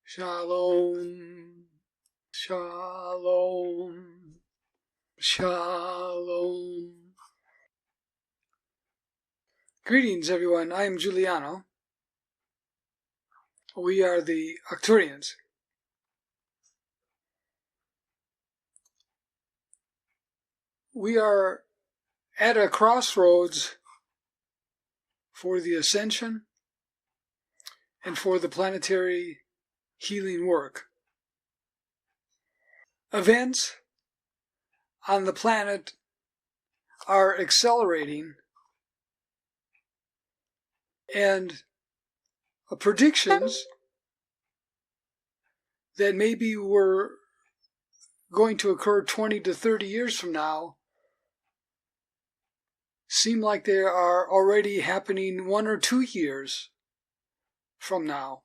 Shalom, shalom, shalom. Greetings, everyone. I am Giuliano. We are the Arcturians. We are at a crossroads for the ascension and for the planetary healing work. Events on the planet are accelerating, and predictions that maybe were going to occur 20 to 30 years from now seem like they are already happening 1 or 2 years from now.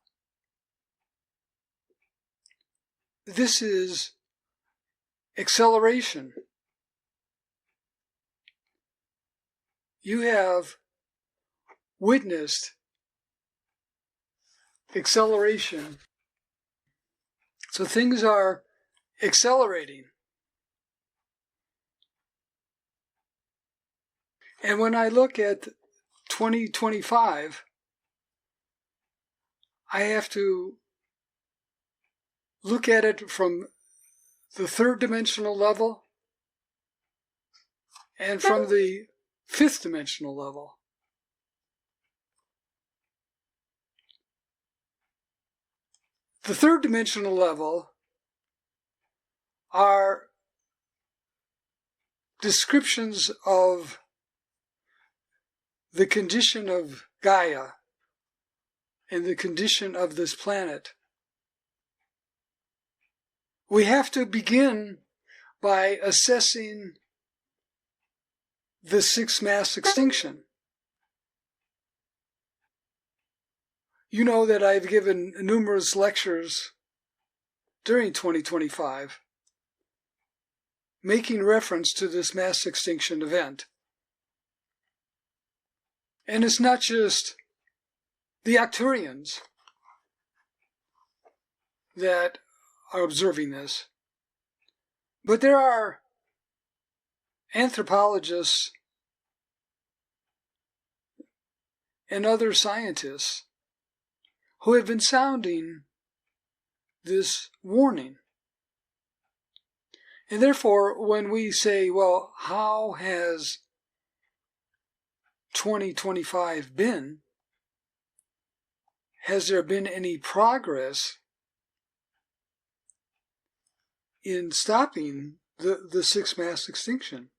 This is acceleration. You have witnessed acceleration. So things are accelerating. And when I look at 2025, I have to look at it from the third dimensional level and from the fifth dimensional level. The third dimensional level are descriptions of the condition of Gaia and the condition of this planet. We have to begin by assessing the sixth mass extinction. You know that I've given numerous lectures during 2025 making reference to this mass extinction event. And it's not just the Arcturians that are observing this, but there are anthropologists and other scientists who have been sounding this warning. And therefore, when we say, well, how has 2025 been? Has there been any progress in stopping the sixth mass extinction?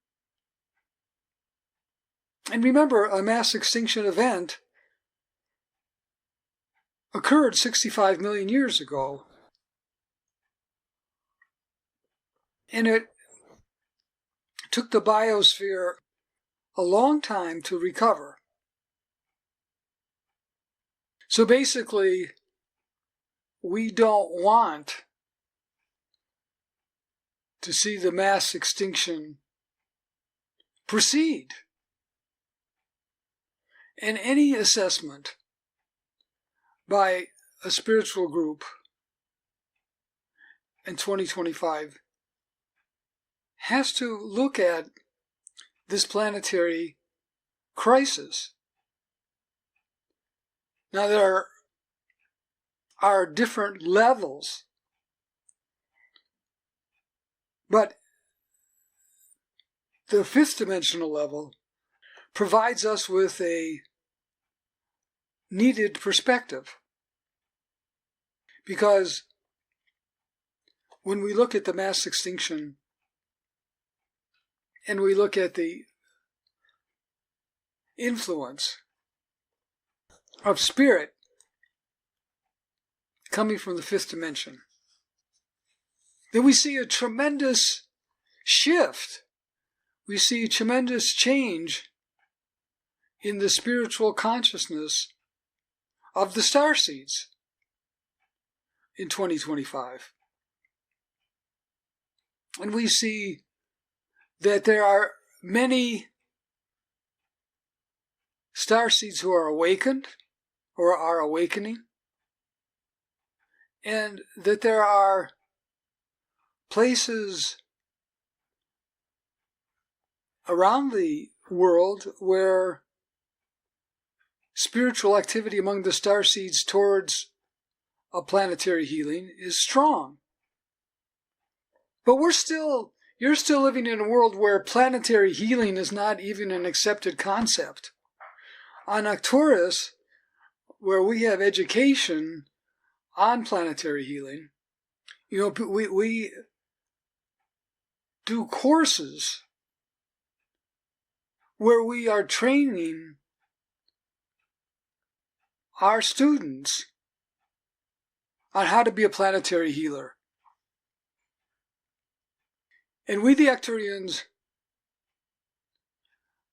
And remember, a mass extinction event occurred 65 million years ago. And it took the biosphere a long time to recover. So basically, we don't want to see the mass extinction proceed. And any assessment by a spiritual group in 2025 has to look at this planetary crisis. Now, there are different levels, but the fifth dimensional level provides us with a needed perspective. Because when we look at the mass extinction and we look at the influence of spirit coming from the fifth dimension, then we see a tremendous shift. We see a tremendous change in the spiritual consciousness of the starseeds in 2025. And we see that there are many starseeds who are awakened or are awakening, and that there are places around the world where spiritual activity among the starseeds towards a planetary healing is strong. But you're still living in a world where planetary healing is not even an accepted concept. On Arcturus, where we have education on planetary healing, we do courses where we are training our students on how to be a planetary healer. And we, the Arcturians,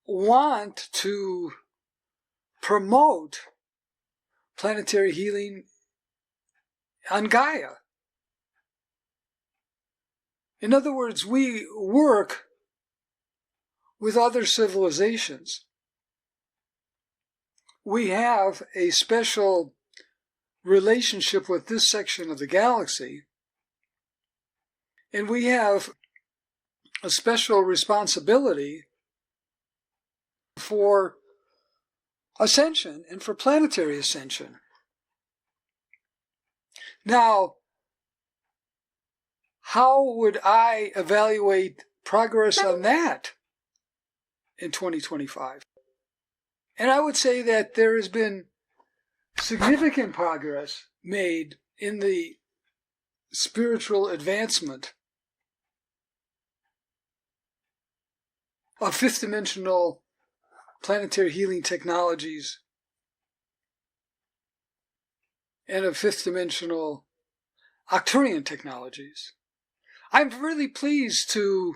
want to promote planetary healing on Gaia. In other words, we work with other civilizations. We have a special relationship with this section of the galaxy, and we have a special responsibility for ascension and for planetary ascension. Now, how would I evaluate progress on that in 2025? And I would say that there has been significant progress made in the spiritual advancement of fifth-dimensional planetary healing technologies and of fifth-dimensional Arcturian technologies. I'm really pleased to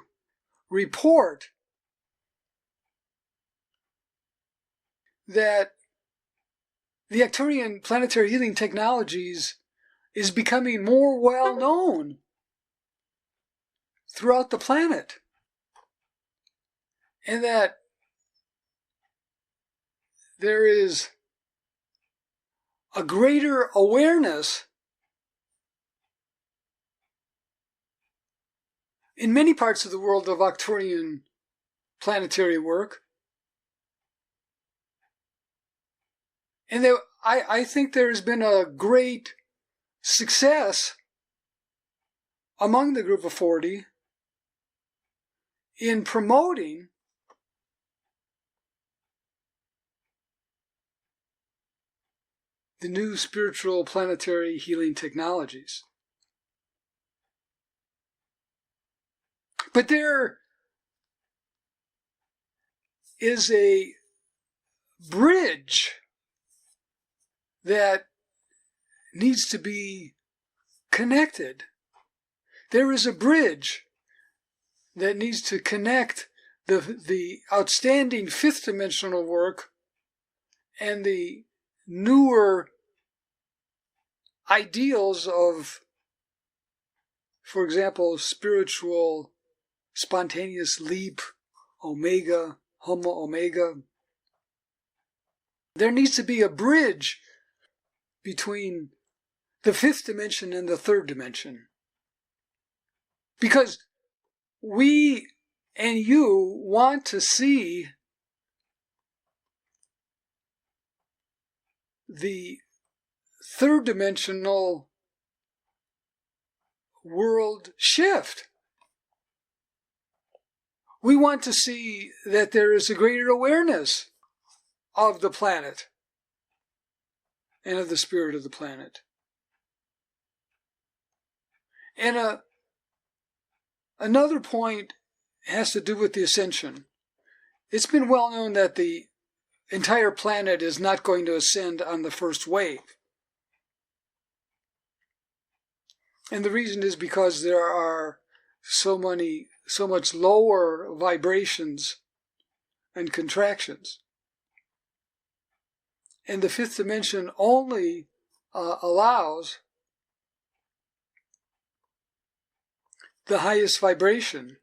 report that the Arcturian planetary healing technologies is becoming more well known throughout the planet, and that there is a greater awareness in many parts of the world of Arcturian planetary work. And I think there has been a great success among the Groupofforty in promoting the new spiritual planetary healing technologies. But there is a bridge that needs to be connected. There is a bridge that needs to connect the outstanding fifth-dimensional work and the newer ideals of, for example, spiritual spontaneous leap, omega, homo omega. There needs to be a bridge between the fifth dimension and the third dimension. Because we and you want to see the third dimensional world shift. We want to see that there is a greater awareness of the planet and of the spirit of the planet. And another point has to do with the ascension. It's been well known that the entire planet is not going to ascend on the first wave. And the reason is because there are so much lower vibrations and contractions. And the fifth dimension only allows the highest vibration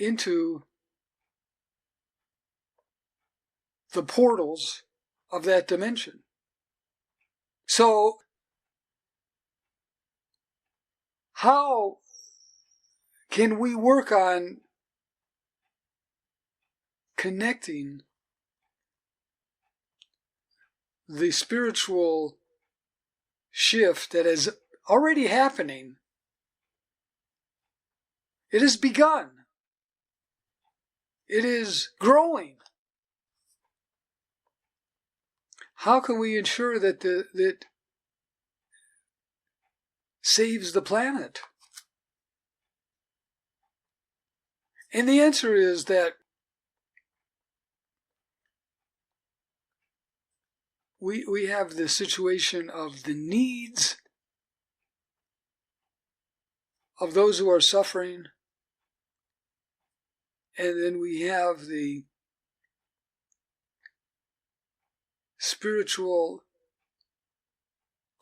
into the portals of that dimension. So, how can we work on connecting the spiritual shift that is already happening? It has begun. It is growing. How can we ensure that that saves the planet? And the answer is that we have the situation of the needs of those who are suffering, and then we have the spiritual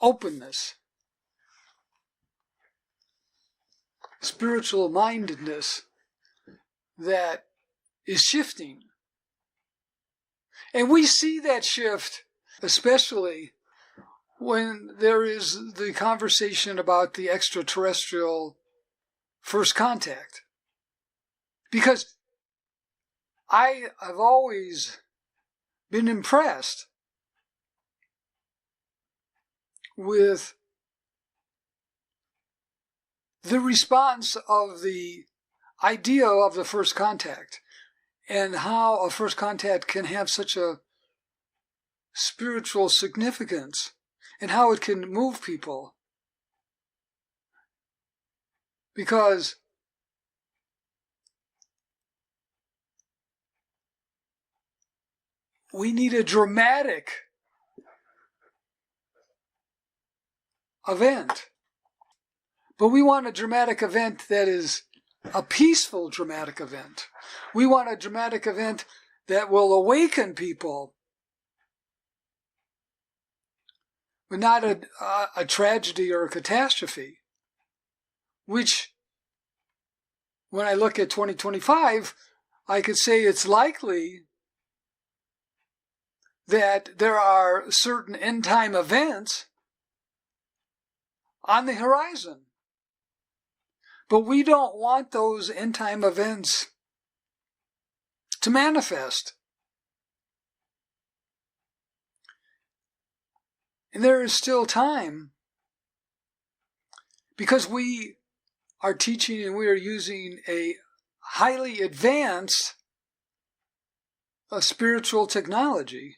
openness, spiritual mindedness that is shifting. And we see that shift, especially when there is the conversation about the extraterrestrial first contact. Because I have always been impressed with the response of the idea of the first contact and how a first contact can have such a spiritual significance and how it can move people. Because we need a dramatic event. But we want a dramatic event that is a peaceful dramatic event. We want a dramatic event that will awaken people, but not a tragedy or a catastrophe, which, when I look at 2025, I could say it's likely that there are certain end-time events on the horizon. But we don't want those end-time events to manifest. And there is still time, because we are teaching and we are using a highly advanced spiritual technology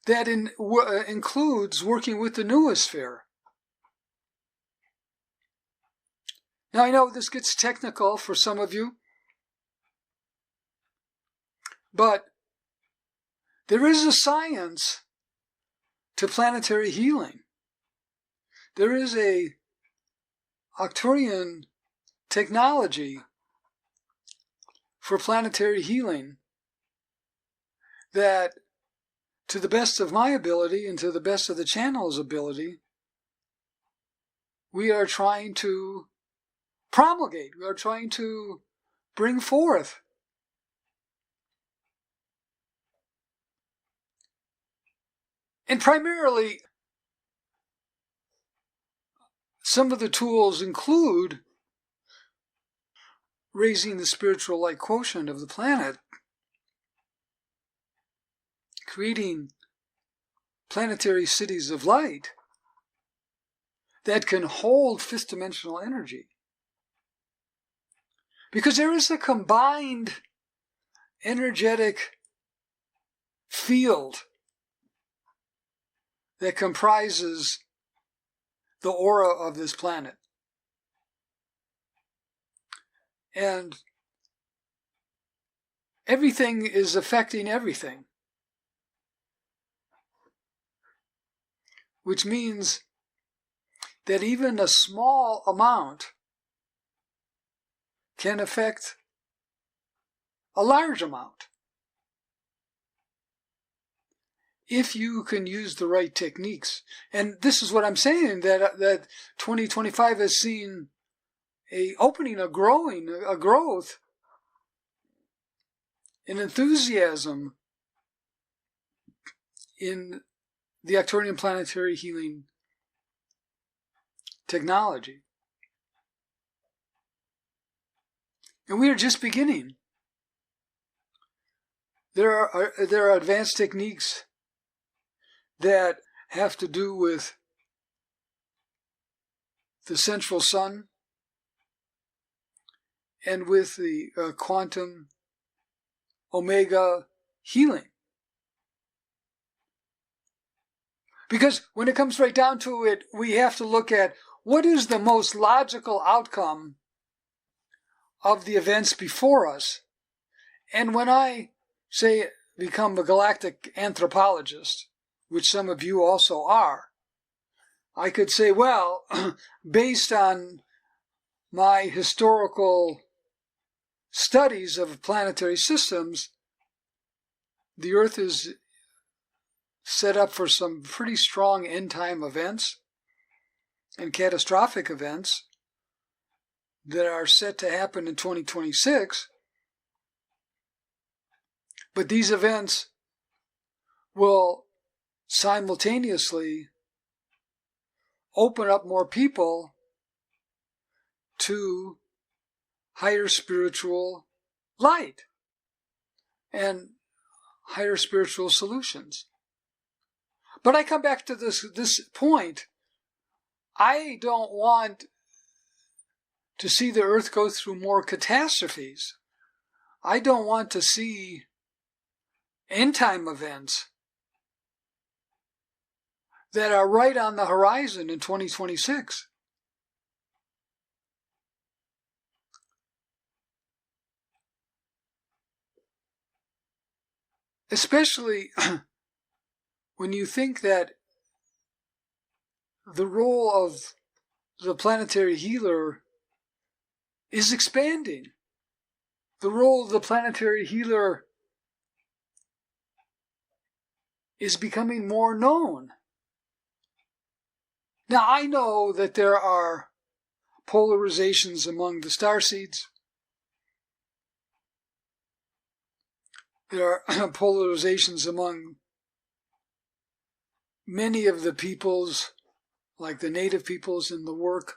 that includes working with the noosphere. Now, I know this gets technical for some of you, but there is a science to planetary healing. There is a Arcturian technology for planetary healing that, to the best of my ability and to the best of the channel's ability, we are trying to promulgate, we are trying to bring forth. And primarily, some of the tools include raising the spiritual light quotient of the planet, creating planetary cities of light that can hold fifth-dimensional energy. Because there is a combined energetic field that comprises the aura of this planet. And everything is affecting everything. Which means that even a small amount can affect a large amount, if you can use the right techniques. And this is what I'm saying, that 2025 has seen a opening, a growth, an enthusiasm in the Arcturian planetary healing technology. And we are just beginning. There are advanced techniques that have to do with the central sun and with the quantum omega healing. Because when it comes right down to it, we have to look at what is the most logical outcome of the events before us. And when I say become a galactic anthropologist, which some of you also are, I could say, well, based on my historical studies of planetary systems, the Earth is set up for some pretty strong end-time events and catastrophic events that are set to happen in 2026. But these events will simultaneously open up more people to higher spiritual light and higher spiritual solutions. But I come back to this point. I don't want to see the Earth go through more catastrophes. I don't want to see end-time events that are right on the horizon in 2026. Especially when you think that the role of the planetary healer is expanding. The role of the planetary healer is becoming more known. Now, I know that there are polarizations among the starseeds. There are polarizations among many of the peoples, like the native peoples in the work.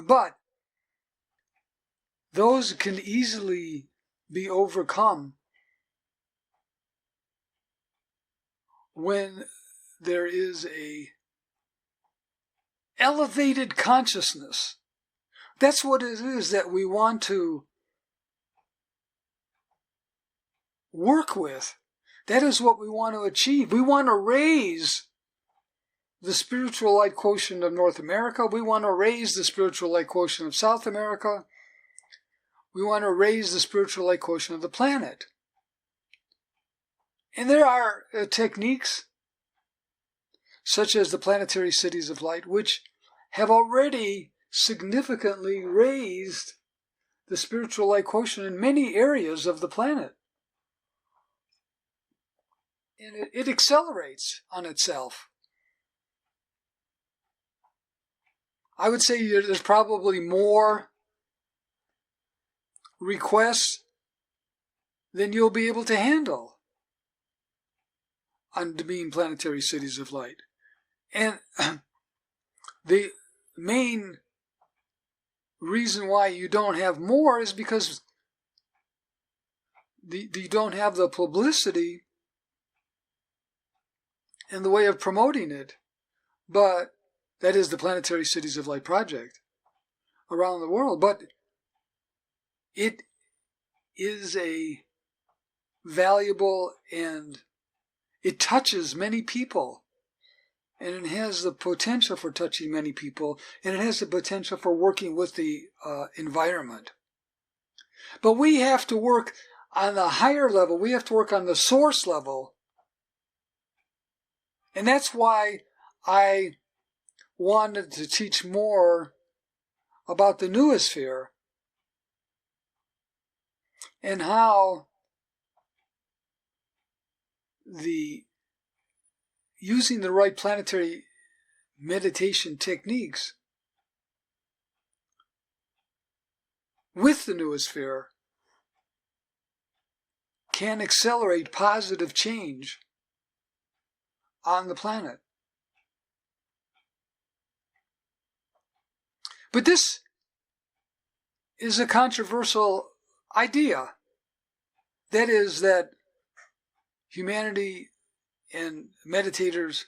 But those can easily be overcome when there is a elevated consciousness. That's what it is that we want to work with. That is what we want to achieve. We want to raise the spiritual light quotient of North America. We want to raise the spiritual light quotient of South America. We want to raise the spiritual light quotient of the planet. And there are techniques such as the planetary cities of light, which have already significantly raised the spiritual light quotient in many areas of the planet. And it accelerates on itself. I would say there's probably more requests than you'll be able to handle on the being planetary cities of light. And the main reason why you don't have more is because you don't have the publicity in the way of promoting it. But that is the Planetary Cities of Light project around the world. But it is a valuable, and it touches many people. And it has the potential for touching many people. And it has the potential for working with the environment. But we have to work on the higher level. We have to work on the source level. And that's why I wanted to teach more about the noosphere and how using the right planetary meditation techniques with the noosphere can accelerate positive change on the planet. But this is a controversial idea. That is that humanity and meditators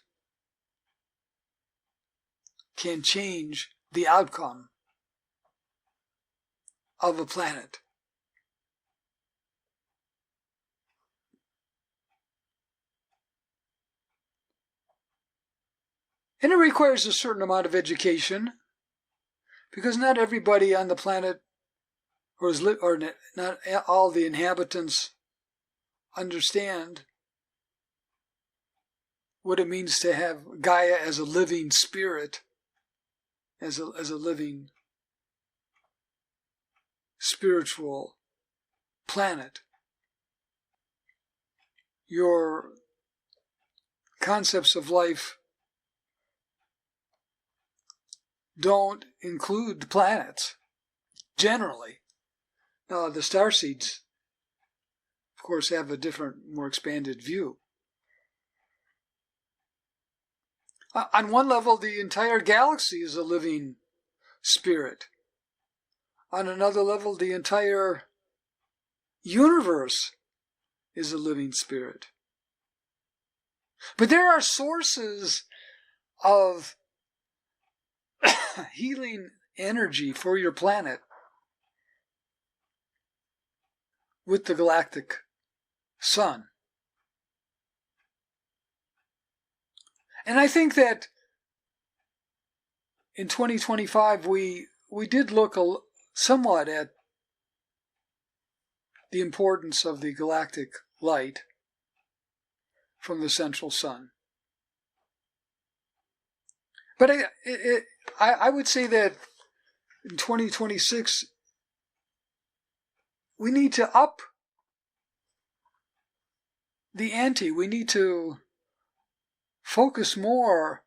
can change the outcome of a planet. And it requires a certain amount of education, because not everybody on the planet, or not all the inhabitants, understand what it means to have Gaia as a living spirit, as a living spiritual planet. Your concepts of life don't include planets, generally. Now, the starseeds, of course, have a different, more expanded view. On one level, the entire galaxy is a living spirit. On another level, the entire universe is a living spirit. But there are sources of healing energy for your planet with the galactic sun. And I think that in 2025 we did look somewhat at the importance of the galactic light from the central sun. But I would say that in 2026 we need to up the ante. We need to focus more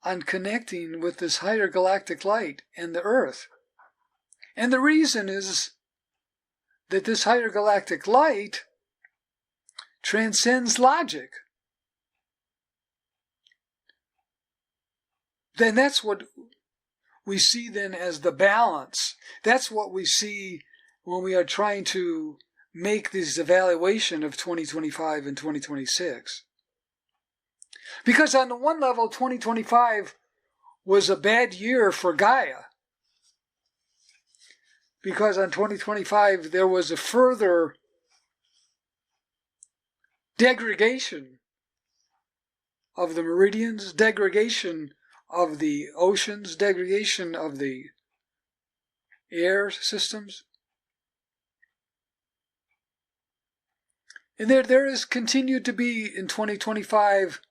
on connecting with this higher galactic light and the Earth. And the reason is that this higher galactic light transcends logic. Then that's what we see then as the balance. That's what we see when we are trying to make this evaluation of 2025 and 2026. Because on the one level, 2025 was a bad year for Gaia. Because on 2025, there was a further degradation of the meridians, degradation of the oceans, degradation of the air systems. And there is continued to be in 2025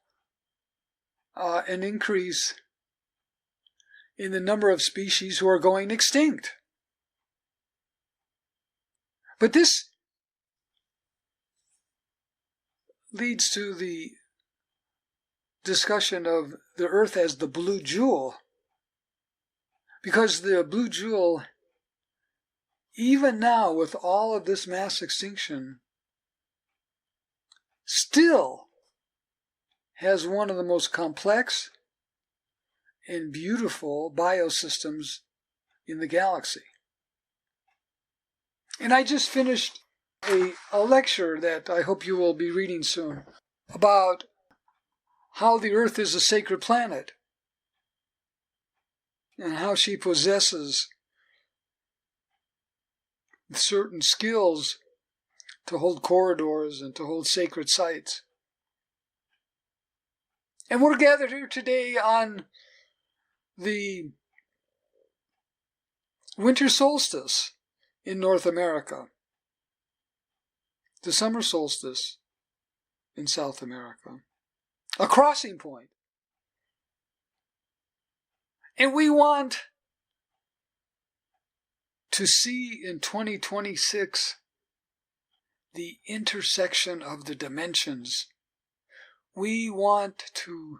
an increase in the number of species who are going extinct. But this leads to the discussion of the Earth as the blue jewel. Because the blue jewel, even now with all of this mass extinction, still has one of the most complex and beautiful biosystems in the galaxy. And I just finished a lecture that I hope you will be reading soon about how the Earth is a sacred planet and how she possesses certain skills to hold corridors and to hold sacred sites. And we're gathered here today on the winter solstice in North America, the summer solstice in South America, a crossing point. And we want to see in 2026 the intersection of the dimensions. We want to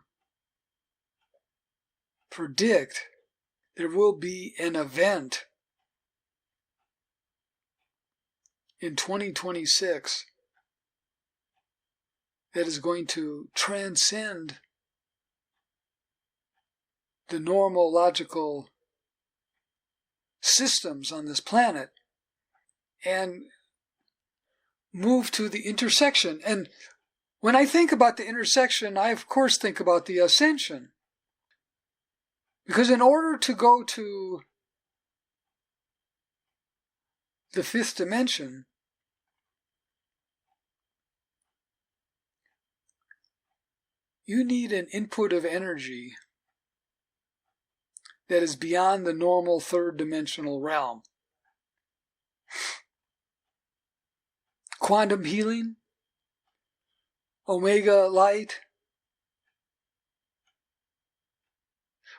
predict there will be an event in 2026 that is going to transcend the normal logical systems on this planet and move to the intersection. And when I think about the intersection, I of course think about the ascension. Because in order to go to the fifth dimension, you need an input of energy that is beyond the normal third dimensional realm. Quantum healing, omega light.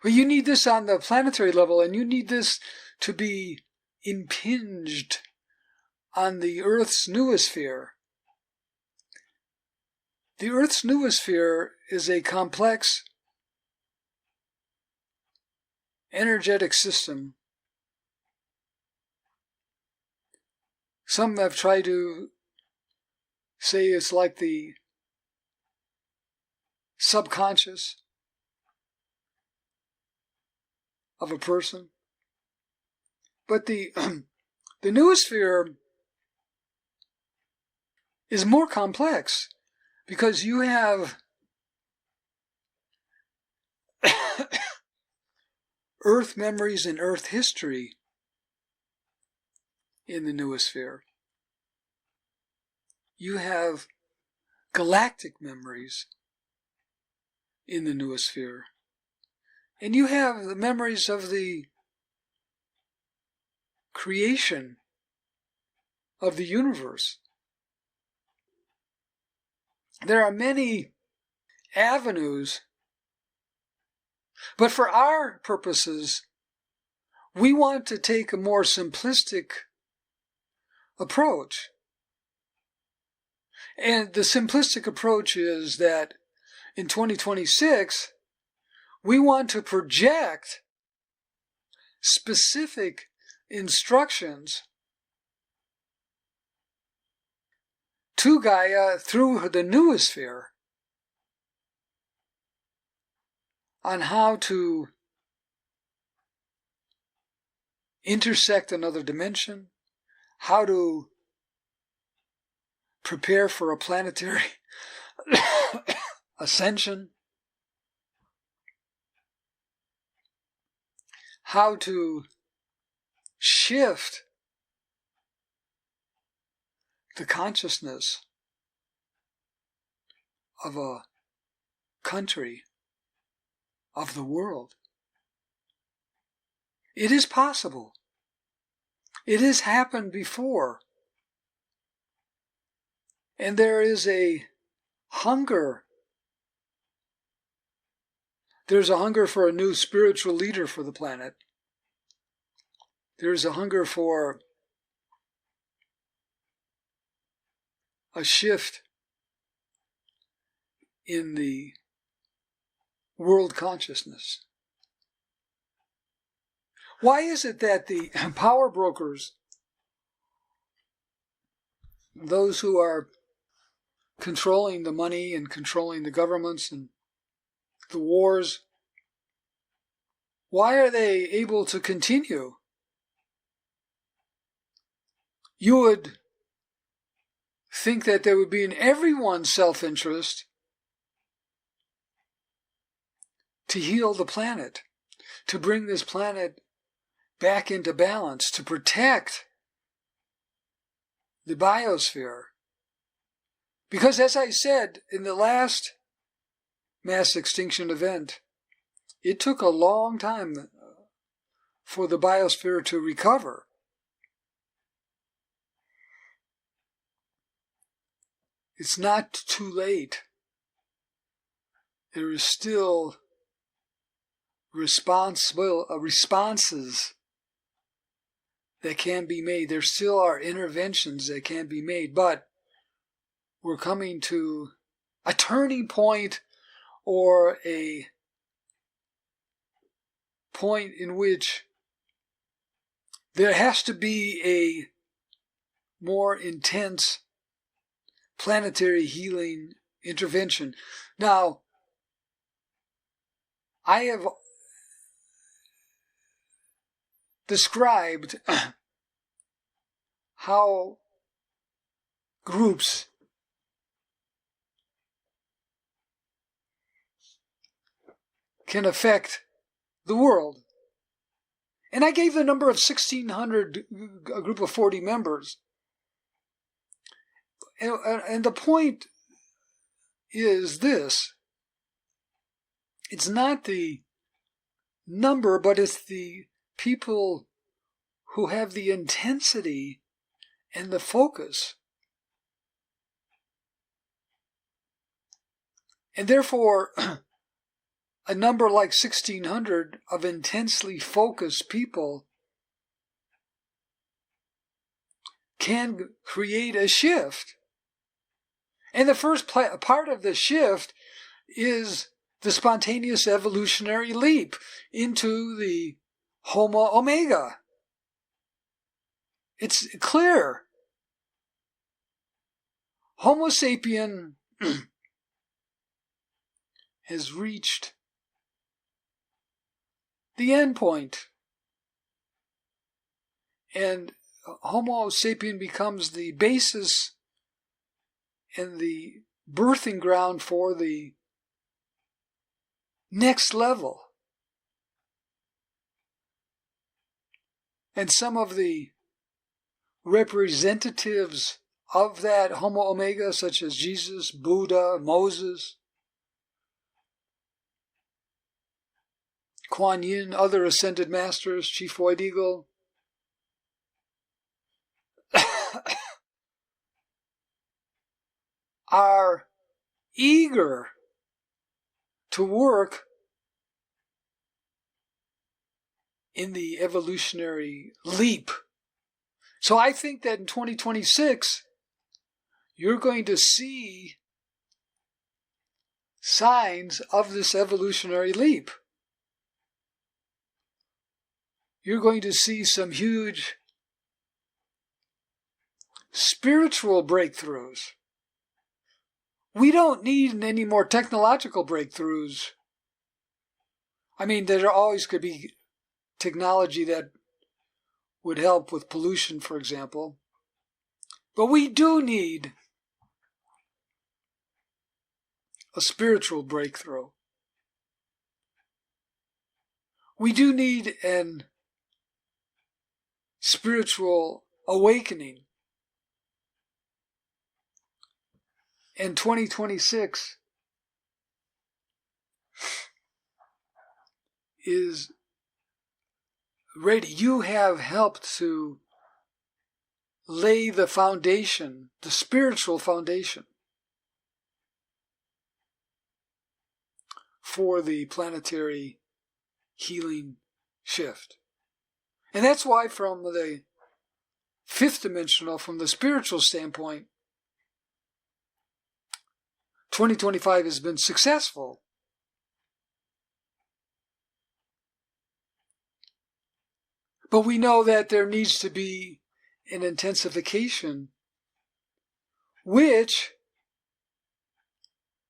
Well, you need this on the planetary level, and you need this to be impinged on the Earth's noosphere. The Earth's noosphere is a complex energetic system. Some have tried to say it's like the subconscious of a person. But the noosphere is more complex because you have Earth memories and Earth history in the noosphere. You have galactic memories in the noosphere. And you have the memories of the creation of the universe. There are many avenues, but for our purposes, we want to take a more simplistic approach. And the simplistic approach is that in 2026, we want to project specific instructions to Gaia through the noosphere on how to intersect another dimension, how to prepare for a planetary ascension, how to shift the consciousness of a country, of the world. It is possible. It has happened before. And there is a hunger. There's a hunger for a new spiritual leader for the planet. There's a hunger for a shift in the world consciousness. Why is it that the power brokers, those who are controlling the money and controlling the governments and the wars, why are they able to continue? You would think that there would be in everyone's self-interest to heal the planet, to bring this planet back into balance, to protect the biosphere. Because as I said, in the last mass extinction event, it took a long time for the biosphere to recover. It's not too late. There is still responses that can be made. There still are interventions that can be made, but we're coming to a turning point or a point in which there has to be a more intense planetary healing intervention. Now, I have described how groups can affect the world. And I gave the number of 1,600, a group of 40 members. And the point is this. It's not the number, but it's the people who have the intensity and the focus. And therefore, a number like 1,600 of intensely focused people can create a shift. And the first part of the shift is the spontaneous evolutionary leap into the Homo Omega. It's clear. Homo sapien has reached the end point. And Homo sapien becomes the basis and the birthing ground for the next level. And some of the representatives of that Homo Omega, such as Jesus, Buddha, Moses, Kuan Yin, other ascended masters, Chief White Eagle, are eager to work in the evolutionary leap. So I think that in 2026, you're going to see signs of this evolutionary leap. You're going to see some huge spiritual breakthroughs. We don't need any more technological breakthroughs. I mean, there always could be technology that would help with pollution, for example. But we do need a spiritual breakthrough. We do need an spiritual awakening. And 2026 is ready. You have helped to lay the foundation, the spiritual foundation, for the planetary healing shift. And that's why from the fifth dimensional, from the spiritual standpoint, 2025 has been successful. But we know that there needs to be an intensification, which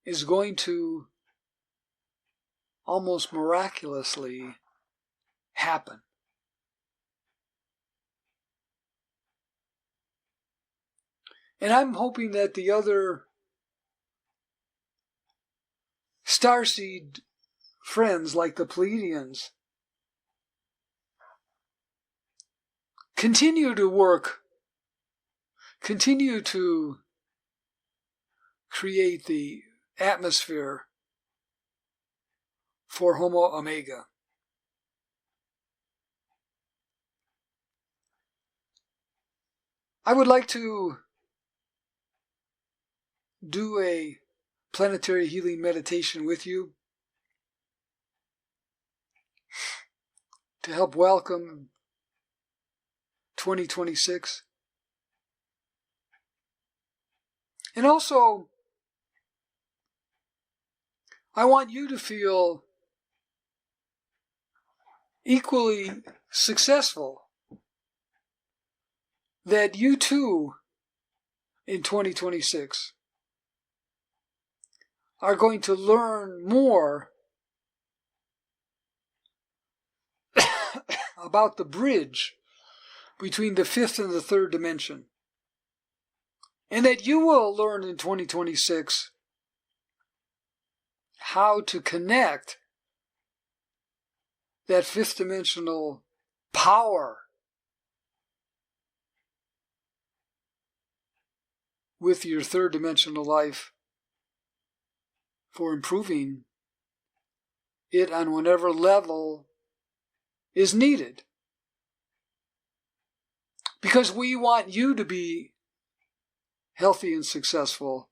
is going to almost miraculously happen. And I'm hoping that the other starseed friends, like the Pleiadians, continue to work, continue to create the atmosphere for Homo Omega. I would like to do a planetary healing meditation with you to help welcome 2026. And also, I want you to feel equally successful, that you too, in 2026, are going to learn more about the bridge between the fifth and the third dimension. And that you will learn in 2026 how to connect that fifth dimensional power with your third dimensional life for improving it on whatever level is needed. Because we want you to be healthy and successful.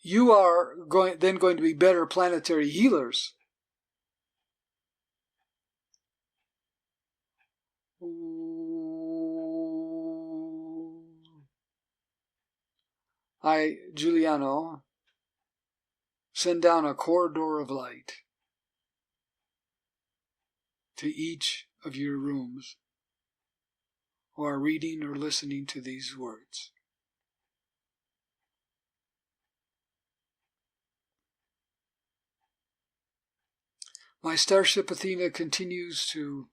You are then going to be better planetary healers. I, Giuliano, send down a corridor of light to each of your rooms who are reading or listening to these words. My starship Athena continues to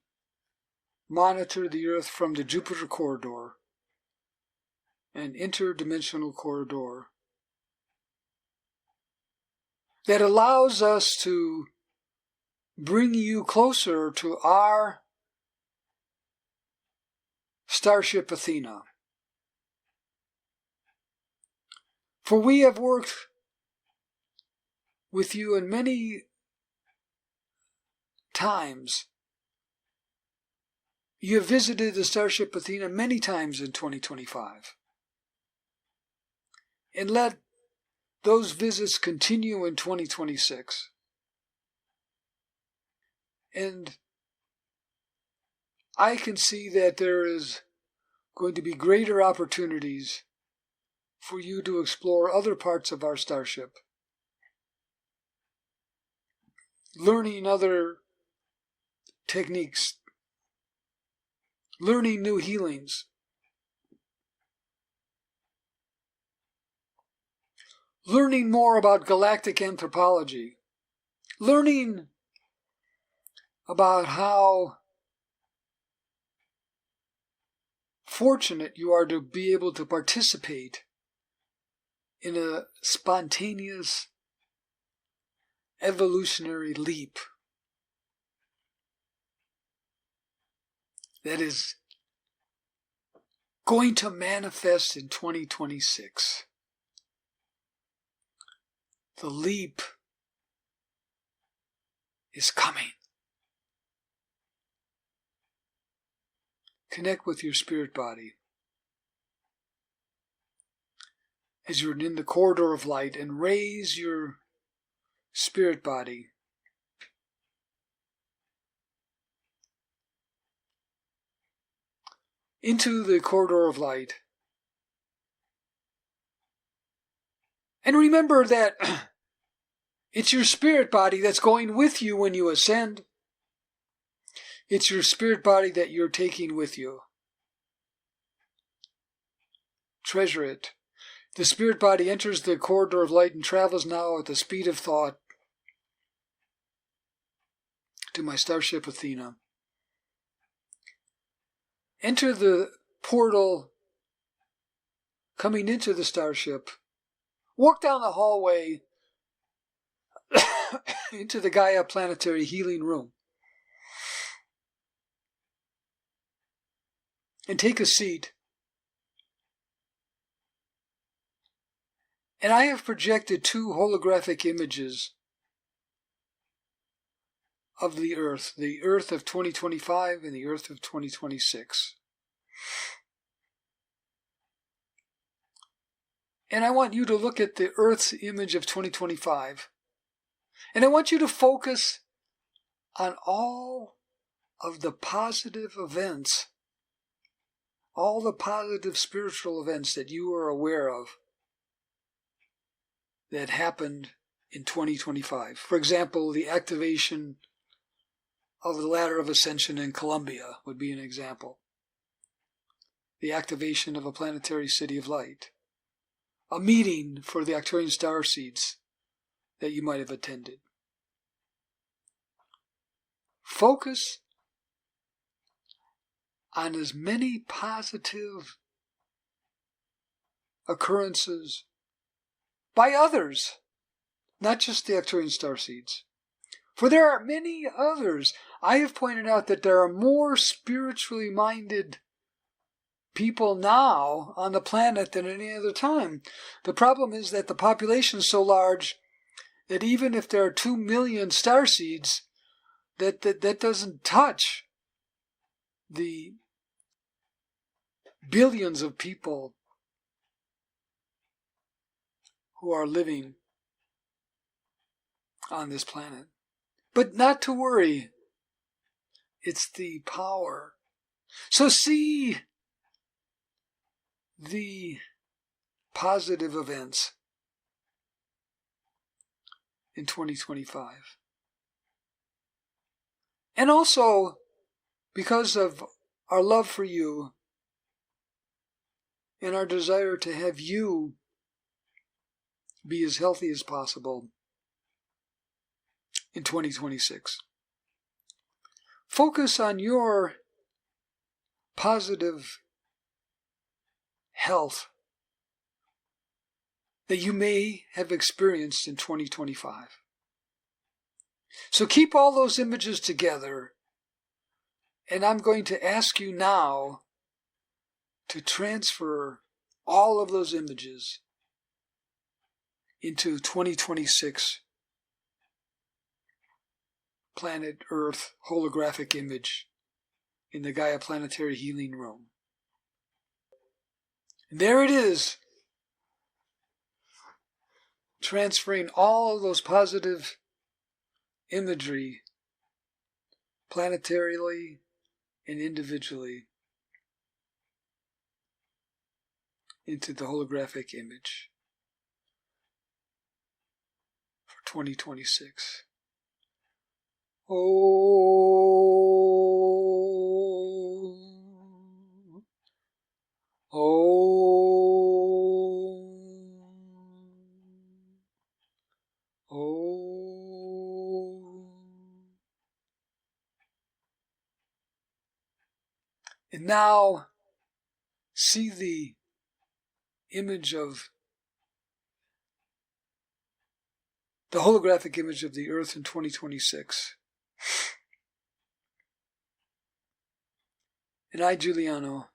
monitor the Earth from the Jupiter corridor, an interdimensional corridor that allows us to bring you closer to our starship Athena. For we have worked with you in many times. You have visited the starship Athena many times in 2025. And let those visits continue in 2026. And I can see that there is going to be greater opportunities for you to explore other parts of our starship, learning other techniques, learning new healings, learning more about galactic anthropology, learning about how fortunate you are to be able to participate in a spontaneous evolutionary leap that is going to manifest in 2026. The leap is coming. Connect with your spirit body as you're in the corridor of light and raise your spirit body into the corridor of light. And remember that it's your spirit body that's going with you when you ascend. It's your spirit body that you're taking with you. Treasure it. The spirit body enters the corridor of light and travels now at the speed of thought to my starship Athena. Enter the portal coming into the starship. Walk down the hallway into the Gaia Planetary Healing Room. And take a seat. And I have projected 2 holographic images of the Earth of 2025 and the Earth of 2026. And I want you to look at the Earth's image of 2025. And I want you to focus on all of the positive events, all the positive spiritual events that you are aware of that happened in 2025. For example, the activation of the ladder of ascension in Colombia would be an example. The activation of a planetary city of light. A meeting for the Arcturian starseeds that you might have attended. Focus on as many positive occurrences by others, not just the Arcturian starseeds. For there are many others. I have pointed out that there are more spiritually minded people now on the planet than any other time. The problem is that the population is so large that even if there are 2 million starseeds, that doesn't touch the billions of people who are living on this planet. But not to worry. It's the power. So see the positive events in 2025. And also, because of our love for you and our desire to have you be as healthy as possible in 2026. Focus on your positive health that you may have experienced in 2025. So keep all those images together, and I'm going to ask you now to transfer all of those images into 2026 Planet Earth holographic image in the Gaia Planetary Healing Room. And there it is, transferring all of those positive imagery planetarily and individually into the holographic image for 2026. Oh, oh, oh. And now see the image of the holographic image of the Earth in 2026. And I, Giuliano,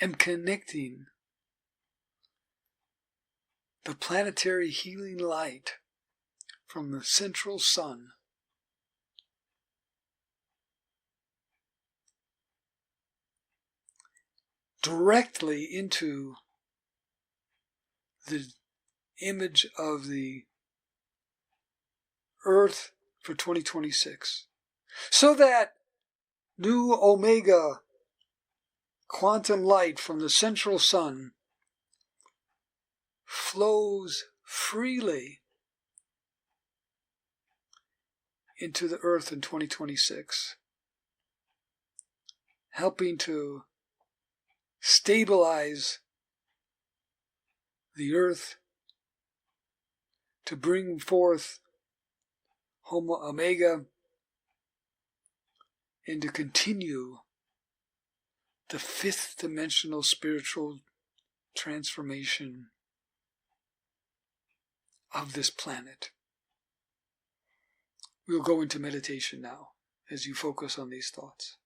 am connecting the planetary healing light from the central sun directly into the image of the Earth for 2026, so that new Omega quantum light from the central sun flows freely into the Earth in 2026, helping to stabilize the Earth, to bring forth Homo Omega, and to continue the fifth dimensional spiritual transformation of this planet. We'll go into meditation now as you focus on these thoughts.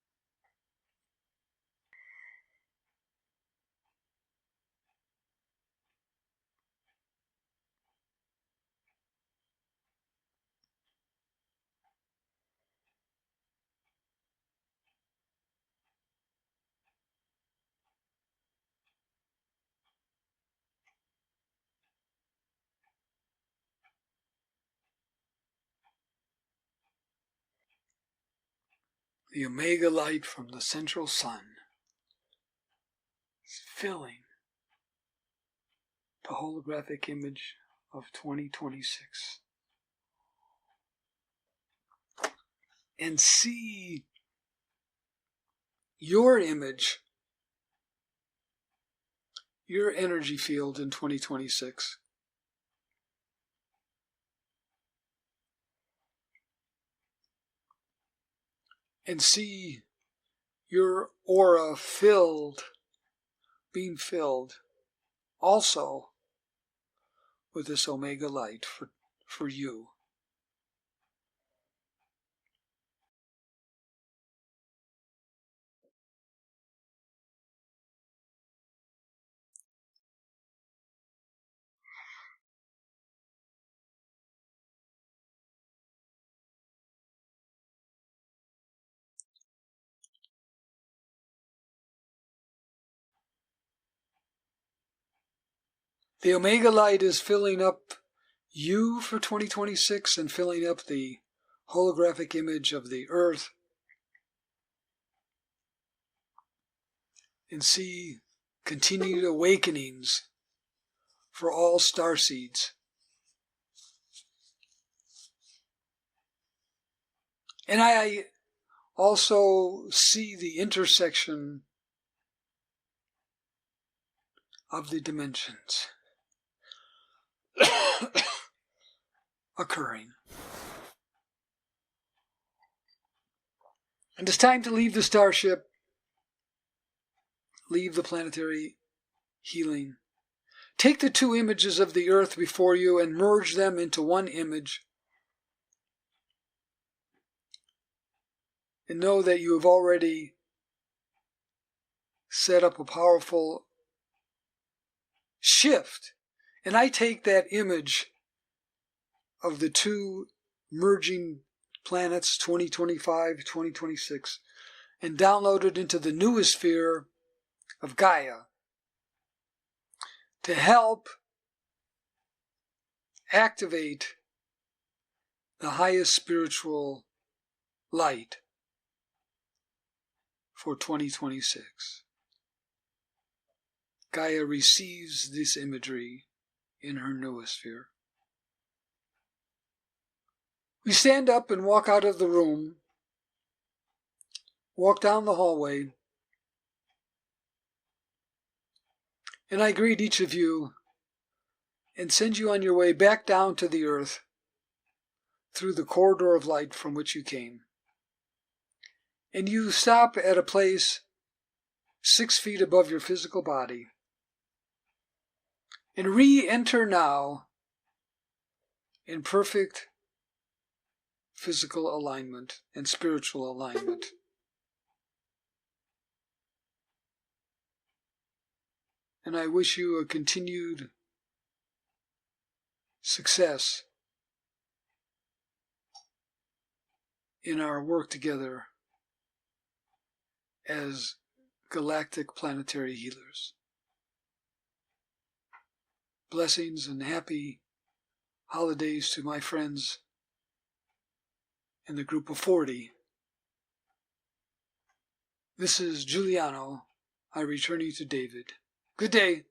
The Omega light from the central sun is filling the holographic image of 2026. And see your image, your energy field in 2026. and see your aura being filled also with this omega light for you. The omega light is filling up you for 2026 and filling up the holographic image of the earth, and see continued awakenings for all starseeds. And I also see the intersection of the dimensions occurring. And it's time to leave the starship, leave the planetary healing. Take the two images of the earth before you and merge them into one image. And know that you have already set up a powerful shift. And I take that image of the two merging planets, 2025, 2026, and download it into the noosphere of Gaia to help activate the highest spiritual light for 2026. Gaia receives this imagery in her noosphere. We stand up and walk out of the room, walk down the hallway, and I greet each of you and send you on your way back down to the earth through the corridor of light from which you came. And you stop at a place 6 feet above your physical body and re-enter now in perfect physical alignment and spiritual alignment. And I wish you a continued success in our work together as galactic planetary healers. Blessings and happy holidays to my friends in the Groupofforty. This is Giuliano. I return you to David. Good day.